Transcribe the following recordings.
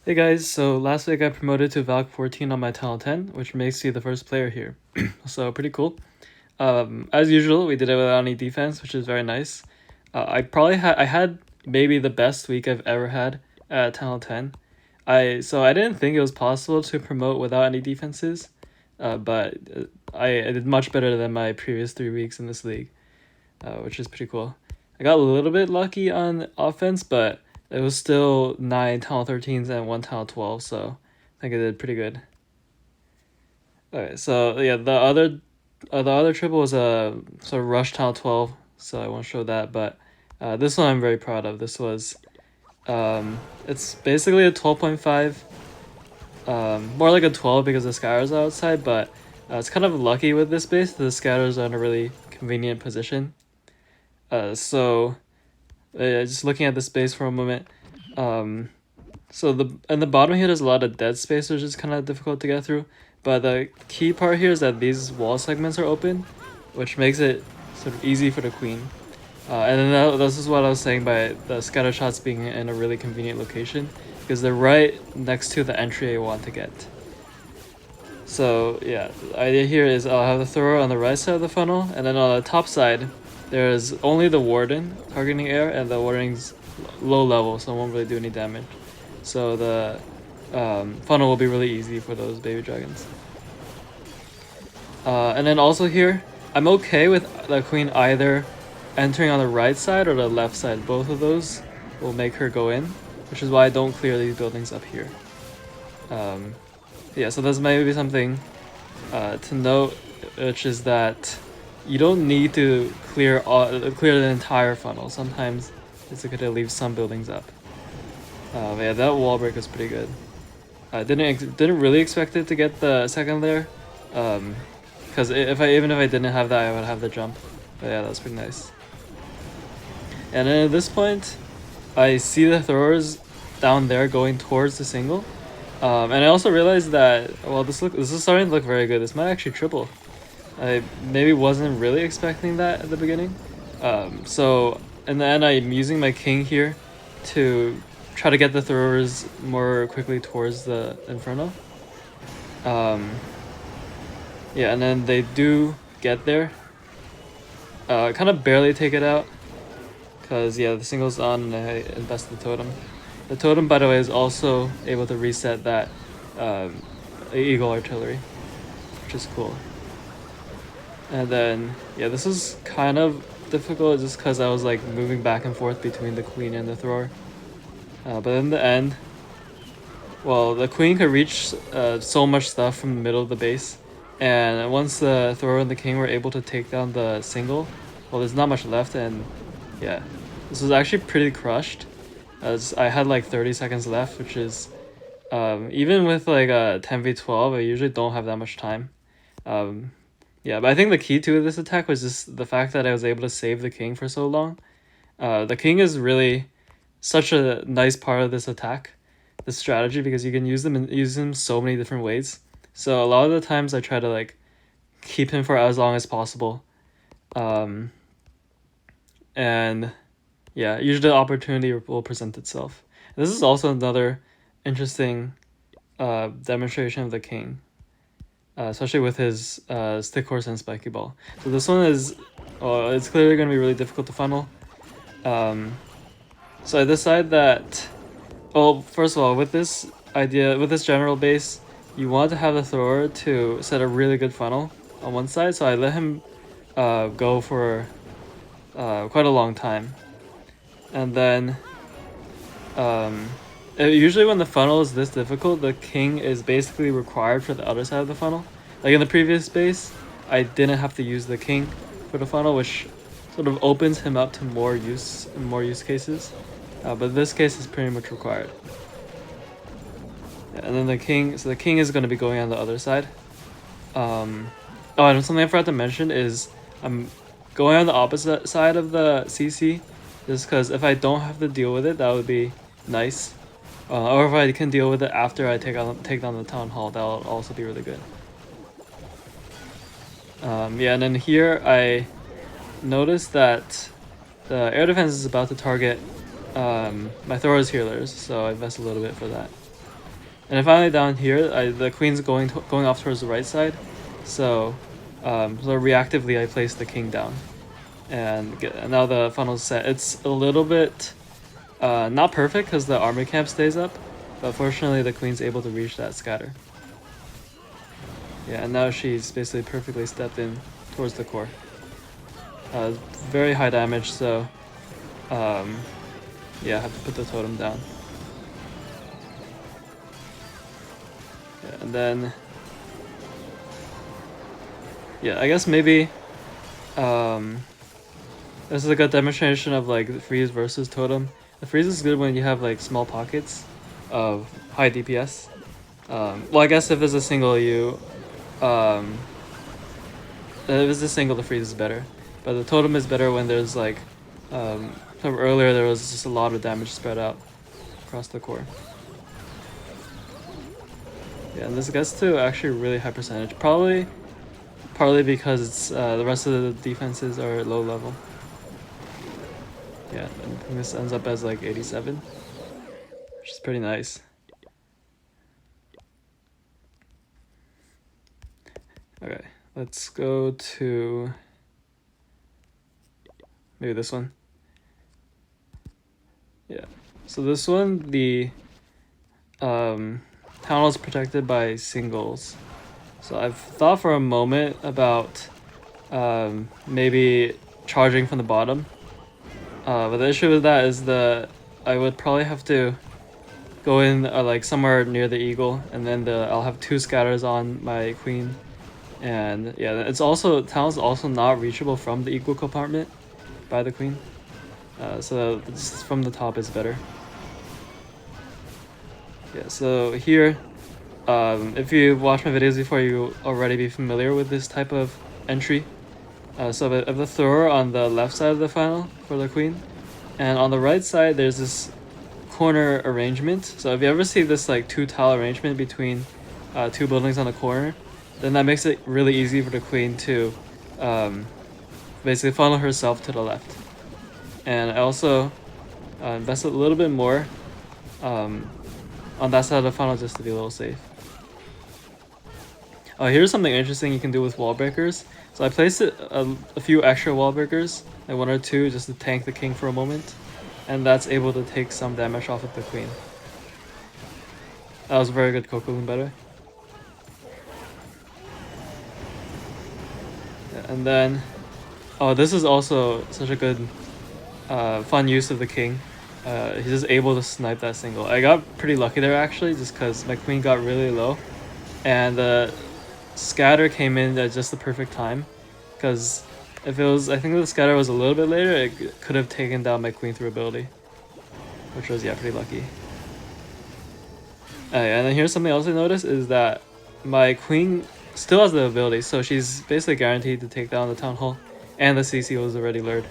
Hey guys, so last week I promoted to Valk 14 on my Tunnel 10, which makes you the first player here. So pretty cool. As usual, we did it without any defense, which is very nice. I had maybe the best week I've ever had at Tunnel 10. I didn't think it was possible to promote without any defenses, but I did much better than my previous 3 weeks in this league, which is pretty cool. I got a little bit lucky on offense, but it was still 9 Tunnel 13s and 1 Tunnel 12, so I think I did pretty good. Okay, so yeah, the other triple was a sort of rush Tunnel 12, so I won't show that, but this one I'm very proud of. This was it's basically a 12.5, more like a 12 because the scatters are outside, but it's kind of lucky with this base. The scatters are in a really convenient position. Just looking at the space for a moment. So the bottom here there's a lot of dead space, which is kind of difficult to get through. But the key part here is that these wall segments are open, which makes it sort of easy for the queen. And then this is what I was saying by the scatter shots being in a really convenient location, because they're right next to the entry I want to get. So yeah, the idea here is I'll have the thrower on the right side of the funnel, and then on the top side, there's only the warden targeting air, and the warden's low level, so it won't really do any damage. So the funnel will be really easy for those baby dragons. And then also here, I'm okay with the queen either entering on the right side or the left side. Both of those will make her go in, which is why I don't clear these buildings up here. Yeah, so this might be something to note, which is that you don't need to clear the entire funnel. Sometimes it's good to leave some buildings up. Yeah, that wall break was pretty good. I didn't really expect it to get the second layer, because even if I didn't have that, I would have the jump. But yeah, that's pretty nice. And then at this point, I see the throwers down there going towards the single. And I also realized that, well, this is starting to look very good. This might actually triple. I maybe wasn't really expecting that at the beginning. So in the end, I'm using my king here to try to get the throwers more quickly towards the Inferno. Yeah, and then they do get there. Kind of barely take it out, because yeah, the single's on and I invest the totem. The totem, by the way, is also able to reset that Eagle Artillery, which is cool. And then, yeah, this is kind of difficult just because I was like moving back and forth between the queen and the thrower. But in the end, well, the queen could reach so much stuff from the middle of the base. And once the thrower and the king were able to take down the single, well, there's not much left, and yeah, this was actually pretty crushed, as I had like 30 seconds left, which is even with like a 10v12, I usually don't have that much time. Yeah, but I think the key to this attack was just the fact that I was able to save the king for so long. The king is really such a nice part of this attack, this strategy, because you can use him so many different ways. So a lot of the times I try to like keep him for as long as possible. And yeah, usually the opportunity will present itself. And this is also another interesting demonstration of the king, especially with his stick horse and spiky ball. So this one is, it's clearly going to be really difficult to funnel. So I decide that, well, first of all, with this general base, you want to have the thrower to set a really good funnel on one side. So I let him go for quite a long time. And then usually when the funnel is this difficult, the king is basically required for the other side of the funnel. Like in the previous base, I didn't have to use the king for the funnel, which sort of opens him up to more use cases. But this case is pretty much required. Yeah, and then the king is going to be going on the other side. Oh, and something I forgot to mention is I'm going on the opposite side of the CC, just because if I don't have to deal with it, that would be nice. Or if I can deal with it after I take down the town hall, that'll also be really good. Yeah, and then here I noticed that the air defense is about to target my thrower's healers, so I invest a little bit for that. And then finally down here, the queen's going off towards the right side, so reactively I place the king down, and now the funnel's set. It's a little bit not perfect because the army camp stays up, but fortunately the queen's able to reach that scatter. Yeah, and now she's basically perfectly stepped in towards the core. Very high damage, so yeah, I have to put the totem down. Yeah, and then yeah, I guess maybe this is a good demonstration of like the freeze versus totem. The freeze is good when you have like small pockets of high DPS. Well, I guess if it's a single, if it's a single, the freeze is better. But the totem is better when there's like, from earlier there was just a lot of damage spread out across the core. Yeah, and this gets to actually really high percentage. Probably partly because it's the rest of the defenses are low level. Yeah, I think this ends up as like 87, which is pretty nice. Okay, let's go to maybe this one. Yeah, so this one, the town hall is protected by singles. So I've thought for a moment about maybe charging from the bottom. But the issue with that is I would probably have to go in like somewhere near the eagle, and then I'll have 2 scatters on my queen, and yeah, town's also not reachable from the eagle compartment by the queen. So just from the top is better. Yeah, so here, if you watch my videos before, you already be familiar with this type of entry. So I have the thrower on the left side of the funnel for the queen, and on the right side there's this corner arrangement. So if you ever see this like 2-tile arrangement between 2 buildings on a corner, then that makes it really easy for the queen to basically funnel herself to the left. And I also invest a little bit more on that side of the funnel just to be a little safe. Here's something interesting you can do with wall breakers. So I placed a few extra wall breakers, like 1 or 2, just to tank the king for a moment, and that's able to take some damage off of the queen. That was a very good Kokoloon, by the way. Yeah, and then, this is also such a good, fun use of the king. He's just able to snipe that single. I got pretty lucky there actually, just because my queen got really low, and the scatter came in at just the perfect time, because if it was, I think the scatter was a little bit later, it could have taken down my queen through ability, which was, yeah, pretty lucky. And then here's something else I noticed is that my queen still has the ability, so she's basically guaranteed to take down the town hall, and the CC was already lured,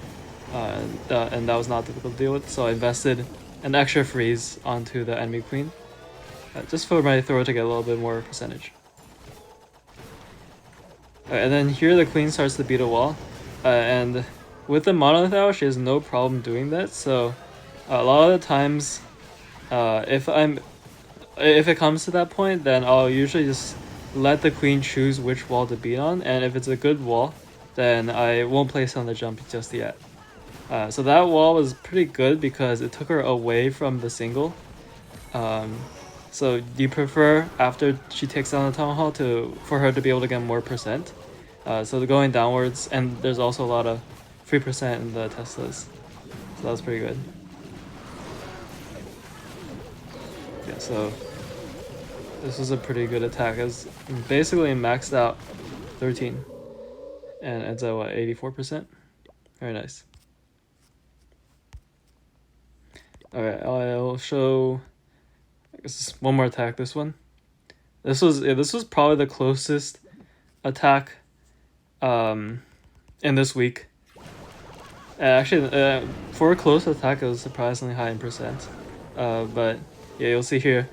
and that was not difficult to deal with, so I invested an extra freeze onto the enemy queen, just for my throw to get a little bit more percentage. And then here the queen starts to beat a wall, and with the monolith owl she has no problem doing that, so a lot of the times if it comes to that point, then I'll usually just let the queen choose which wall to beat on, and if it's a good wall, then I won't place on the jump just yet. So that wall was pretty good because it took her away from the single. So do you prefer after she takes down the town hall for her to be able to get more percent? So going downwards, and there's also a lot of free percent in the Teslas, so that was pretty good. Yeah, so this was a pretty good attack. It's basically maxed out 13 and ends at what, 84%? Very nice. Alright, I'll show I guess one more attack. This one. This was probably the closest attack in this week. Actually, for a close attack, it was surprisingly high in percent. But yeah, you'll see here.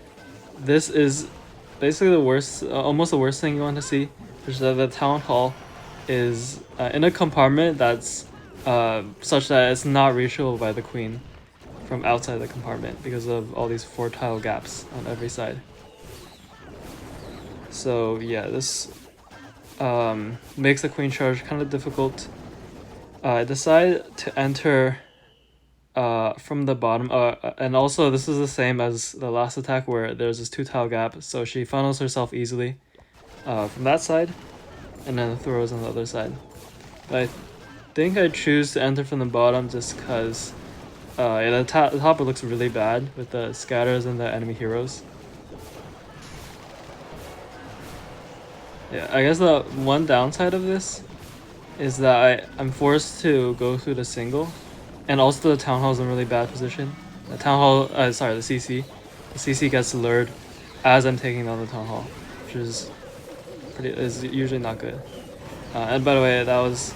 This is basically the worst, almost the worst thing you want to see, which is that the town hall is in a compartment that's such that it's not reachable by the queen from outside the compartment because of all these 4-tile gaps on every side. So yeah, this makes the queen charge kind of difficult. I decide to enter from the bottom, and also this is the same as the last attack where there's this 2-tile gap, so she funnels herself easily from that side, and then throws on the other side. But I think I choose to enter from the bottom just because yeah, the top looks really bad with the scatters and the enemy heroes. Yeah, I guess the one downside of this is that I'm forced to go through the single, and also the town hall is in a really bad position. The town hall, sorry, the CC. The CC gets lured as I'm taking down the town hall, which is usually not good. And by the way, that was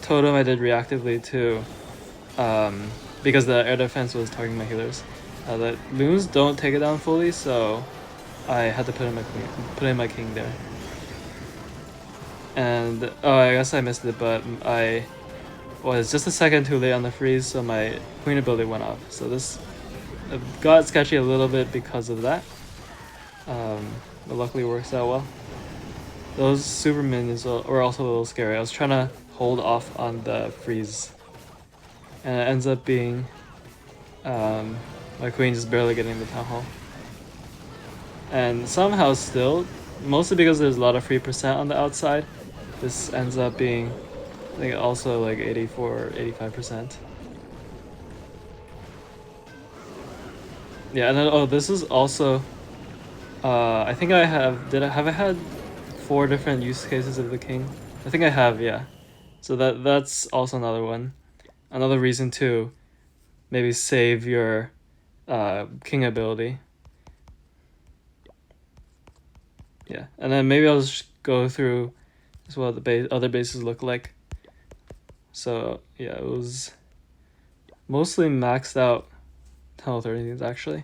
totem I did reactively too, because the air defense was targeting my healers. The loons don't take it down fully, so I had to put in my king there. And oh, I guess I missed it, but I was just a second too late on the freeze, so my queen ability went off. So this got sketchy a little bit because of that, but luckily works out well. Those super minions were also a little scary. I was trying to hold off on the freeze, and it ends up being my queen just barely getting the town hall. And somehow still, mostly because there's a lot of free percent on the outside, this ends up being, I think, also like 84 85%. Yeah, and then oh, this is also I think I had 4 different use cases of the king? I think I have, yeah. So that's also another one. Another reason to maybe save your king ability. Yeah, and then maybe I'll just go through as what the other bases look like. So yeah, it was mostly maxed out tunnel 13s actually.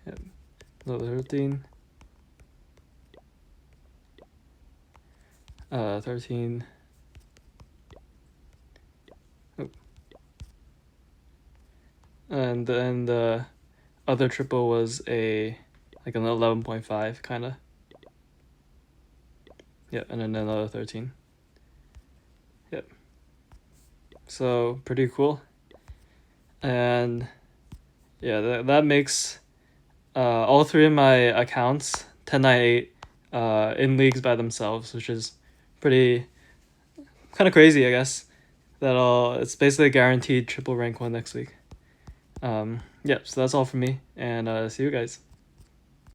Yep, level 13. 13. Oh. And then the other triple was like an 11.5 kind of. Yep, and then another 13. Yep. So pretty cool. And yeah, that makes all 3 of my accounts 10-9-8 in leagues by themselves, which is pretty kind of crazy, I guess. It's basically a guaranteed triple rank 1 next week. Yep, so that's all for me, and see you guys.